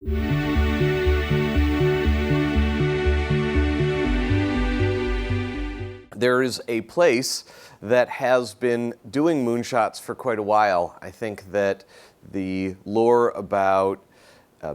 There is a place that has been doing moonshots for quite a while. I think that the lore about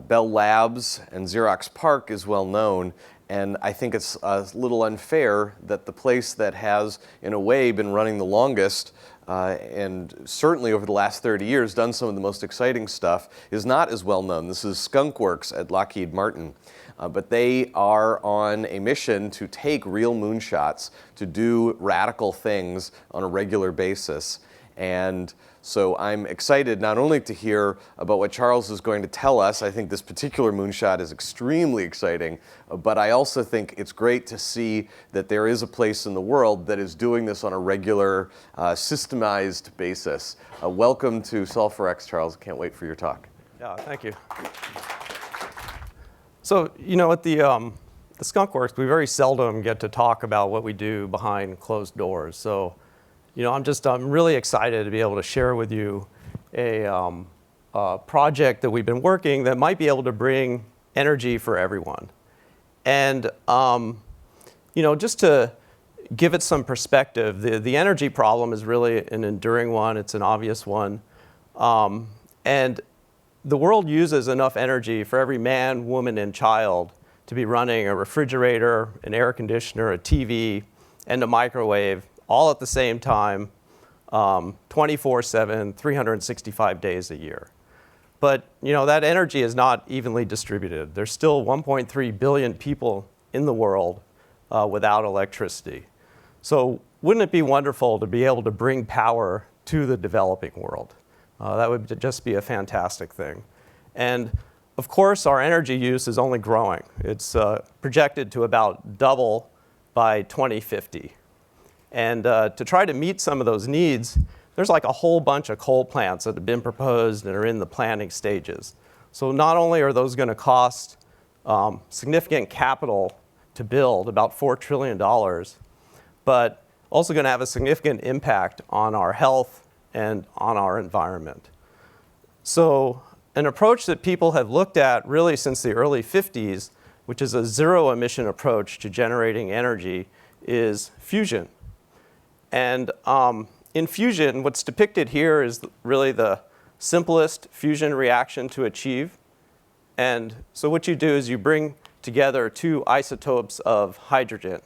Bell Labs and Xerox PARC is well known, and I think it's a little unfair that the place that has, in a way, been running the longest and certainly over the last 30 years done some of the most exciting stuff is not as well known. This is Skunkworks at Lockheed Martin. But they are on a mission to take real moonshots, to do radical things on a regular basis. And so I'm excited not only to hear about what Charles is going to tell us. I think this particular moonshot is extremely exciting, but I also think it's great to see that there is a place in the world that is doing this on a regular, systemized basis. Welcome to Solve for X, Charles. Can't wait for your talk. Yeah, thank you. So, you know, at the Skunkworks, we very seldom get to talk about what we do behind closed doors. So, you know, I'm really excited to be able to share with you a project that we've been working that might be able to bring energy for everyone. And, you know, just to give it some perspective, the energy problem is really an enduring one. It's an obvious one. And the world uses enough energy for every man, woman, and child to be running a refrigerator, an air conditioner, a TV, and a microwave all at the same time, 24/7, 365 days a year. But you know, that energy is not evenly distributed. There's still 1.3 billion people in the world without electricity. So wouldn't it be wonderful to be able to bring power to the developing world? That would just be a fantastic thing. And of course, our energy use is only growing. It's projected to about double by 2050. And to try to meet some of those needs, there's like a whole bunch of coal plants that have been proposed and are in the planning stages. So not only are those going to cost significant capital to build, about $4 trillion, but also going to have a significant impact on our health and on our environment. So an approach that people have looked at really since the early 50s, which is a zero-emission approach to generating energy, is fusion. And in fusion, what's depicted here is really the simplest fusion reaction to achieve. And so what you do is you bring together two isotopes of hydrogen,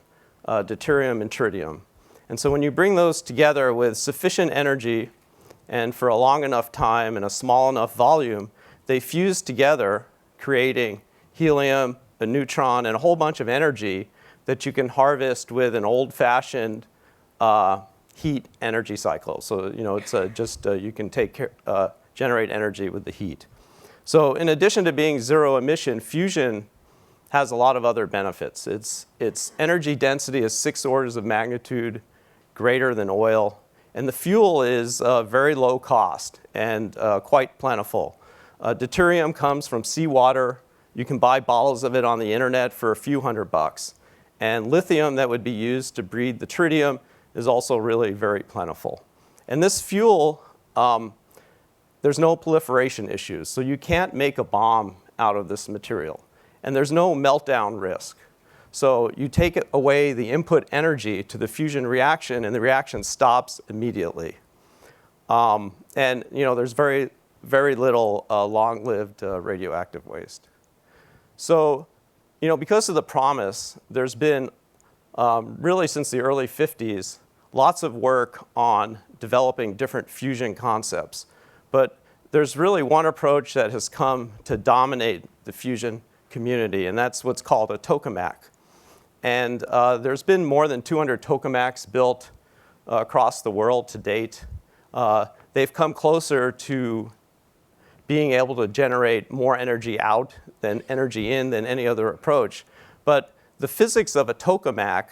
deuterium and tritium. And so when you bring those together with sufficient energy and for a long enough time and a small enough volume, they fuse together, creating helium, a neutron, and a whole bunch of energy that you can harvest with an old-fashioned heat energy cycle. So, you know, it's you can generate energy with the heat. So in addition to being zero emission, fusion has a lot of other benefits. Its energy density is 6 orders of magnitude greater than oil, and the fuel is very low cost and quite plentiful. Deuterium comes from seawater. You can buy bottles of it on the internet for a few $100. And lithium that would be used to breed the tritium is also really very plentiful. And this fuel, there's no proliferation issues, so you can't make a bomb out of this material. And there's no meltdown risk. So you take away the input energy to the fusion reaction, and the reaction stops immediately. And you know, there's very, very little long-lived radioactive waste. So, you know, because of the promise, there's been really since the early 50s, lots of work on developing different fusion concepts. But there's really one approach that has come to dominate the fusion community, and that's what's called a tokamak. And there's been more than 200 tokamaks built across the world to date. They've come closer to being able to generate more energy out than energy in than any other approach. But the physics of a tokamak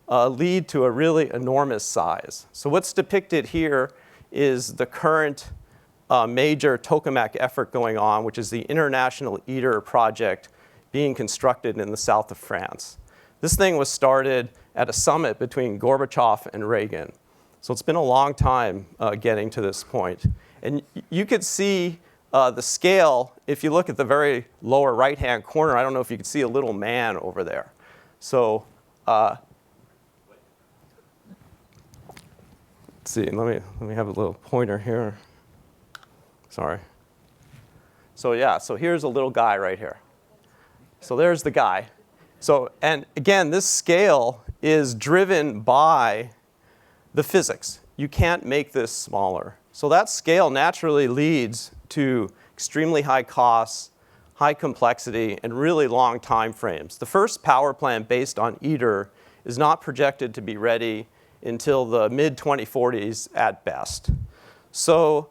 lead to a really enormous size. So what's depicted here is the current major tokamak effort going on, which is the International ITER project being constructed in the south of France. This thing was started at a summit between Gorbachev and Reagan. So it's been a long time getting to this point. And you could see the scale, if you look at the very lower right-hand corner, I don't know if you can see a little man over there. So let's see, let me have a little pointer here. Sorry. So yeah, so here's a little guy right here. So there's the guy. So, and again, this scale is driven by the physics. You can't make this smaller. So that scale naturally leads to extremely high costs, high complexity, and really long time frames. The first power plant based on ITER is not projected to be ready until the mid-2040s at best. So,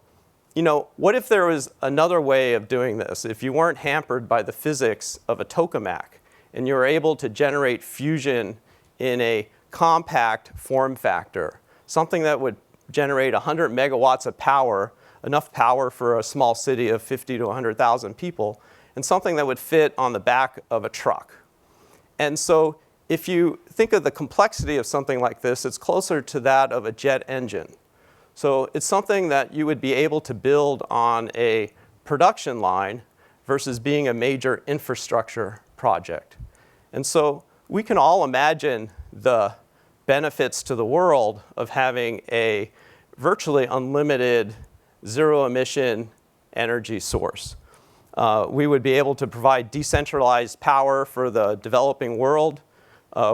you know, what if there was another way of doing this? If you weren't hampered by the physics of a tokamak, and you were able to generate fusion in a compact form factor, something that would generate 100 megawatts of power, enough power for a small city of 50 to 100,000 people, and something that would fit on the back of a truck. And so if you think of the complexity of something like this, it's closer to that of a jet engine. So it's something that you would be able to build on a production line versus being a major infrastructure project. And so we can all imagine the benefits to the world of having a virtually unlimited zero-emission energy source. We would be able to provide decentralized power for the developing world.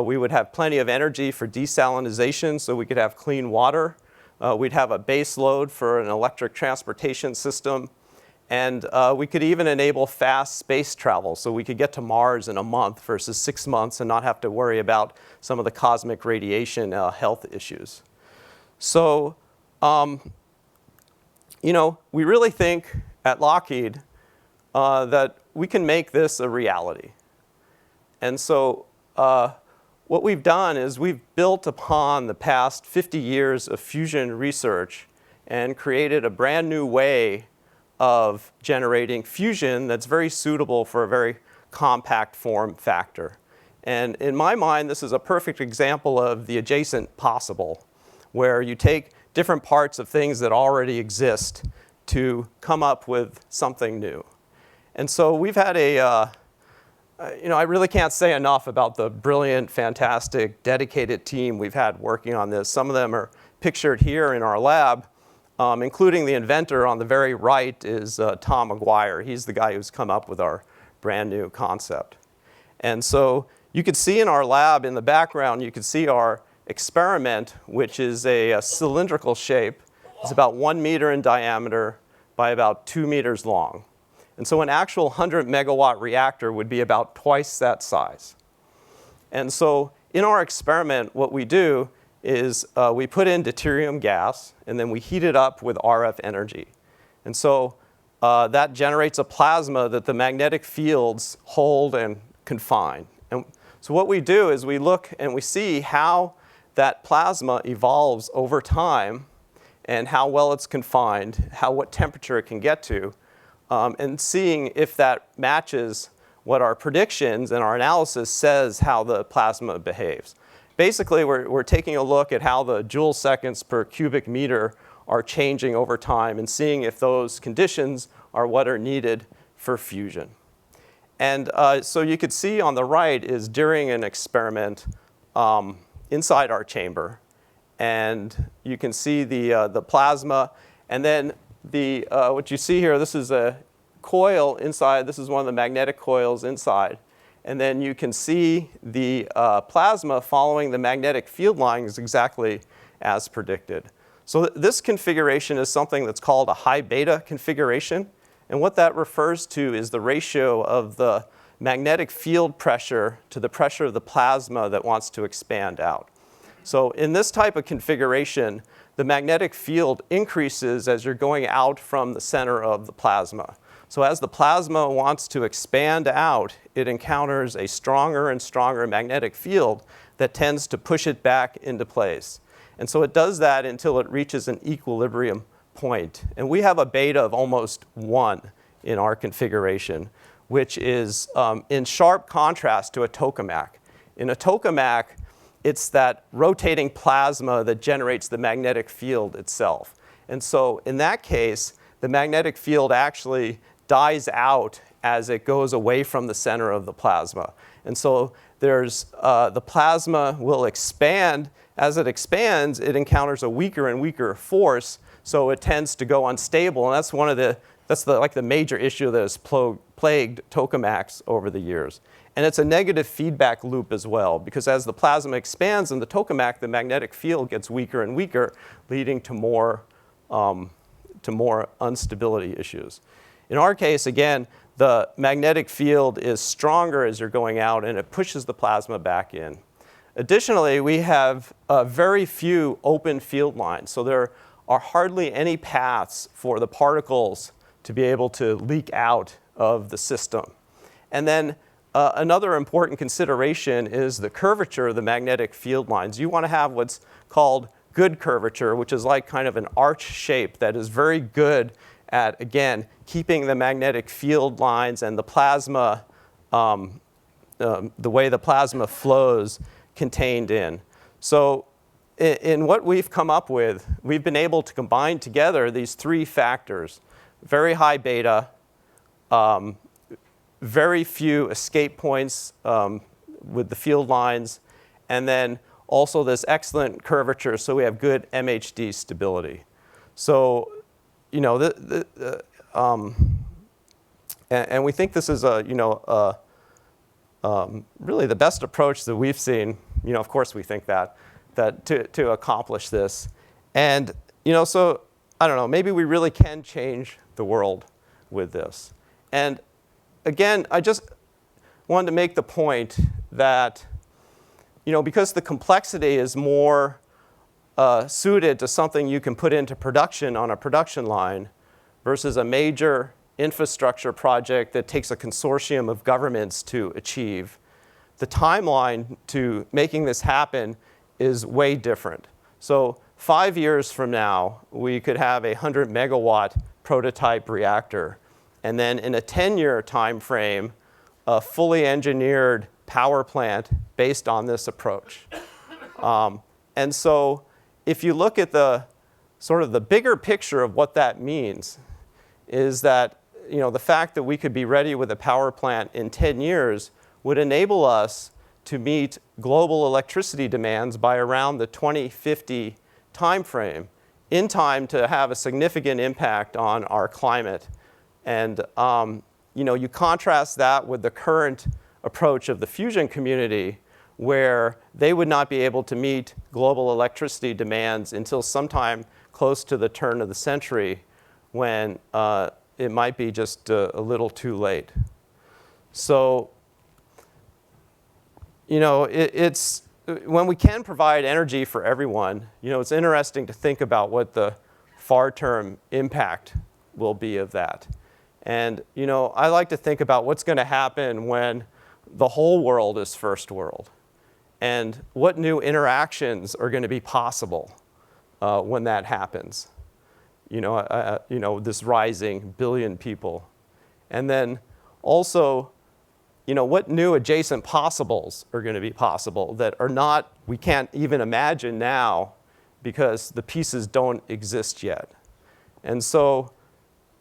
We would have plenty of energy for desalinization, so we could have clean water. We'd have a base load for an electric transportation system. And we could even enable fast space travel, so we could get to Mars in a month versus 6 months and not have to worry about some of the cosmic radiation health issues. So, you know, we really think at Lockheed that we can make this a reality. And so what we've done is we've built upon the past 50 years of fusion research and created a brand new way of generating fusion that's very suitable for a very compact form factor. And in my mind, this is a perfect example of the adjacent possible, where you take different parts of things that already exist to come up with something new. And so we've had you know, I really can't say enough about the brilliant, fantastic, dedicated team we've had working on this. Some of them are pictured here in our lab. Including the inventor on the very right is Tom McGuire. He's the guy who's come up with our brand new concept. And so you could see in our lab in the background, you could see our experiment, which is a cylindrical shape. It's about 1 meter in diameter by about 2 meters long. And so an actual 100 megawatt reactor would be about twice that size. And so in our experiment, what we do is we put in deuterium gas, and then we heat it up with RF energy. And so that generates a plasma that the magnetic fields hold and confine. And so what we do is we look and we see how that plasma evolves over time and how well it's confined, what temperature it can get to, and seeing if that matches what our predictions and our analysis says how the plasma behaves. Basically, we're taking a look at how the joule seconds per cubic meter are changing over time and seeing if those conditions are what are needed for fusion. And so you could see on the right is during an experiment inside our chamber. And you can see the plasma. And then what you see here, this is a coil inside. This is one of the magnetic coils inside. And then you can see the plasma following the magnetic field lines exactly as predicted. So this configuration is something that's called a high beta configuration. And what that refers to is the ratio of the magnetic field pressure to the pressure of the plasma that wants to expand out. So in this type of configuration, the magnetic field increases as you're going out from the center of the plasma. So as the plasma wants to expand out, it encounters a stronger and stronger magnetic field that tends to push it back into place. And so it does that until it reaches an equilibrium point. And we have a beta of almost 1 in our configuration, which is in sharp contrast to a tokamak. In a tokamak, it's that rotating plasma that generates the magnetic field itself. And so in that case, the magnetic field actually dies out as it goes away from the center of the plasma. And so there's, the plasma will expand. As it expands, it encounters a weaker and weaker force, so it tends to go unstable. And that's one of the, like the major issue that has plagued tokamaks over the years. And it's a negative feedback loop as well, because as the plasma expands in the tokamak, the magnetic field gets weaker and weaker, leading to more instability issues. In our case, again, the magnetic field is stronger as you're going out, and it pushes the plasma back in. Additionally, we have very few open field lines, so there are hardly any paths for the particles to be able to leak out of the system. And then another important consideration is the curvature of the magnetic field lines. You want to have what's called good curvature, which is like kind of an arch shape that is very good at, again, keeping the magnetic field lines and the plasma, the way the plasma flows contained in. So in what we've come up with, we've been able to combine together these three factors: very high beta, very few escape points with the field lines, and then also this excellent curvature, so we have good MHD stability. So, you know, and we think this is a, really the best approach that we've seen. You know, of course we think that to accomplish this. And, you know, so, I don't know, maybe we really can change the world with this. And again, I just wanted to make the point that, you know, because the complexity is more suited to something you can put into production on a production line versus a major infrastructure project that takes a consortium of governments to achieve, the timeline to making this happen is way different. So 5 years from now, we could have a 100 megawatt prototype reactor. And then in a 10-year time frame, a fully engineered power plant based on this approach. And so if you look at the sort of the bigger picture of what that means, is that, you know, the fact that we could be ready with a power plant in 10 years would enable us to meet global electricity demands by around the 2050 time frame, in time to have a significant impact on our climate. And you know, you contrast that with the current approach of the fusion community, where they would not be able to meet global electricity demands until sometime close to the turn of the century, when it might be just a little too late. So, you know, it's when we can provide energy for everyone, you know, it's interesting to think about what the far-term impact will be of that. And, you know, I like to think about what's going to happen when the whole world is first world, and what new interactions are going to be possible when that happens. You know, this rising billion people. And then also, you know, what new adjacent possibles are going to be possible that are not, we can't even imagine now because the pieces don't exist yet. And so,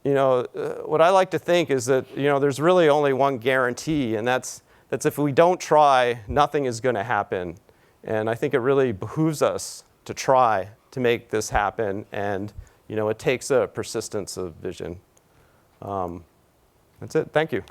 you know, what I like to think is that, you know, there's really only one guarantee, and that's if we don't try, nothing is going to happen. And I think it really behooves us to try to make this happen. And, you know, it takes a persistence of vision. That's it. Thank you.